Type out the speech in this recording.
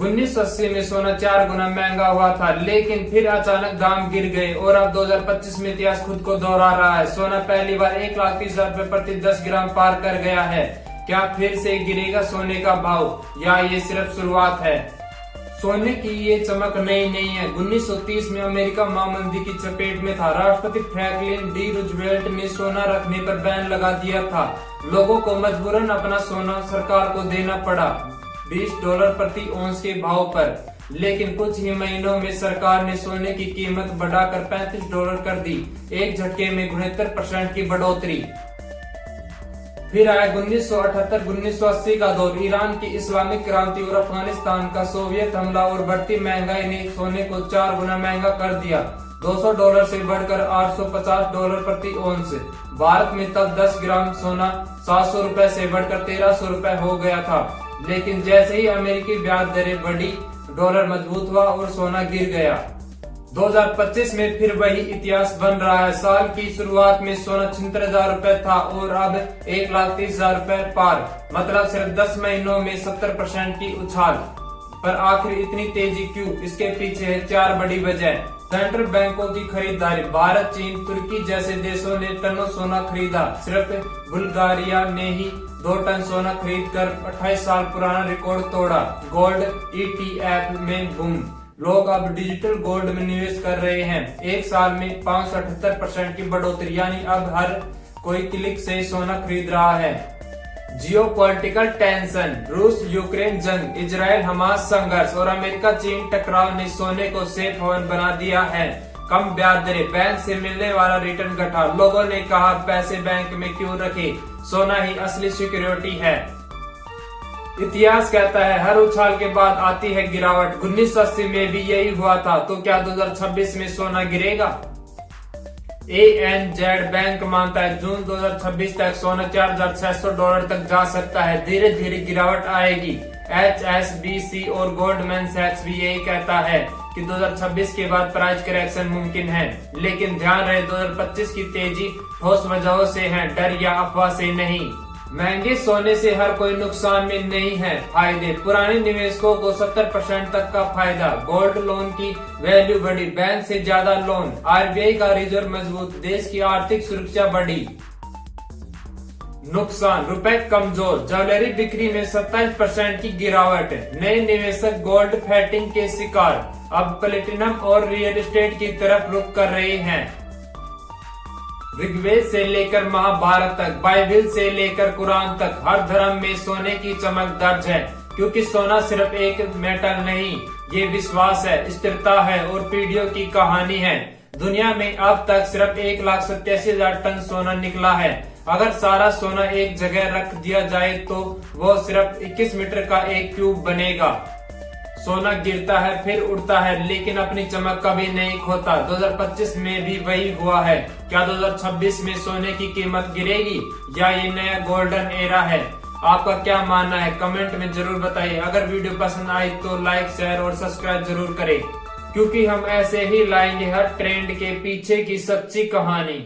1980 में सोना 4 गुना महंगा हुआ था, लेकिन फिर अचानक दाम गिर गए और अब 2025 में इतिहास खुद को दोहरा रहा है। सोना पहली बार 1,30,000 रुपए प्रति 10 ग्राम पार कर गया है। क्या फिर से गिरेगा सोने का भाव या ये सिर्फ शुरुआत है? सोने की ये चमक नई नहीं है। 1930 में अमेरिका महामंदी की चपेट में था। राष्ट्रपति फ्रैंकलिन डी रूजवेल्ट ने सोना रखने पर बैन लगा दिया था। लोगों को मजबूरन अपना सोना सरकार को देना पड़ा $20 प्रति औंस के भाव पर। लेकिन कुछ ही महीनों में सरकार ने सोने की कीमत बढ़ाकर $35 कर दी। एक झटके में 69% की बढ़ोतरी। फिर आया 1978-1980 का दौर। ईरान की इस्लामिक क्रांति और अफगानिस्तान का सोवियत हमला और बढ़ती महंगाई ने सोने को 4 गुना महंगा कर दिया। $200 से बढ़कर $850 प्रति औंस। भारत में तब 10 ग्राम सोना 700 रुपए से बढ़कर 1300 रुपए हो गया था। लेकिन जैसे ही अमेरिकी ब्याज दरें बढ़ी, डॉलर मजबूत हुआ और सोना गिर गया। 2025 में फिर वही इतिहास बन रहा है। साल की शुरुआत में सोना 76,000 रुपए था और अब 1,30,000 रुपए पार। मतलब सिर्फ 10 महीनों में 70% की उछाल। पर आखिर इतनी तेजी क्यों? इसके पीछे है 4 बड़ी वजह। सेंट्रल बैंकों की खरीदारी। भारत, चीन, तुर्की जैसे देशों ने टनों सोना खरीदा। सिर्फ बुल्गारिया ने ही 2 टन सोना खरीद कर 28 साल पुराना रिकॉर्ड तोड़ा। गोल्ड ETF में बूम। लोग अब डिजिटल गोल्ड में निवेश कर रहे हैं। एक साल में 578% की बढ़ोतरी, यानी अब हर कोई क्लिक से सोना खरीद रहा है। Geopolitical tension. रूस यूक्रेन जंग, इजराइल हमास संघर्ष और अमेरिका चीन टकराव ने सोने को सेफ हेवन बना दिया है। कम ब्याज दरें, बैंक से मिलने वाला रिटर्न घटा। लोगों ने कहा पैसे बैंक में क्यों रखे, सोना ही असली सिक्योरिटी है। इतिहास कहता है हर उछाल के बाद आती है गिरावट। 1980 में भी यही हुआ था, तो क्या 2026 में सोना गिरेगा? ANZ बैंक मानता है जून 2026 तक सोना $4,600 तक जा सकता है। धीरे धीरे गिरावट आएगी। HSBC और गोल्डमैन सैक्स भी यही कहता है कि 2026 के बाद प्राइस करेक्शन मुमकिन है। लेकिन ध्यान रहे 2025 की तेजी ठोस वजहों से है, डर या अफवाह से नहीं। महंगे सोने से हर कोई नुकसान में नहीं है। फायदे। पुराने निवेशकों को 70% तक का फायदा। गोल्ड लोन की वैल्यू बढ़ी, बैंक से ज्यादा लोन। RBI का रिजर्व मजबूत, देश की आर्थिक सुरक्षा बढ़ी। नुकसान। रुपए कमजोर, ज्वेलरी बिक्री में 27% की गिरावट। नए निवेशक गोल्ड फैटिंग के शिकार, अब प्लेटिनम और रियल एस्टेट की तरफ रुख कर रहे हैं। ऋग्वेद से लेकर महाभारत तक, बाइबल से लेकर कुरान तक, हर धर्म में सोने की चमक दर्ज है। क्योंकि सोना सिर्फ एक मेटल नहीं, ये विश्वास है, स्थिरता है और पीढ़ियों की कहानी है। दुनिया में अब तक सिर्फ 1,87,000 टन सोना निकला है। अगर सारा सोना एक जगह रख दिया जाए तो वो सिर्फ 21 मीटर का एक क्यूब बनेगा। सोना गिरता है फिर उड़ता है, लेकिन अपनी चमक कभी नहीं खोता। 2025 में भी वही हुआ है। क्या 2026 में सोने की कीमत गिरेगी या ये नया गोल्डन एरा है? आपका क्या मानना है? कमेंट में जरूर बताइए। अगर वीडियो पसंद आई तो लाइक, शेयर और सब्सक्राइब जरूर करें, क्योंकि हम ऐसे ही लाएंगे हर ट्रेंड के पीछे की सच्ची कहानी।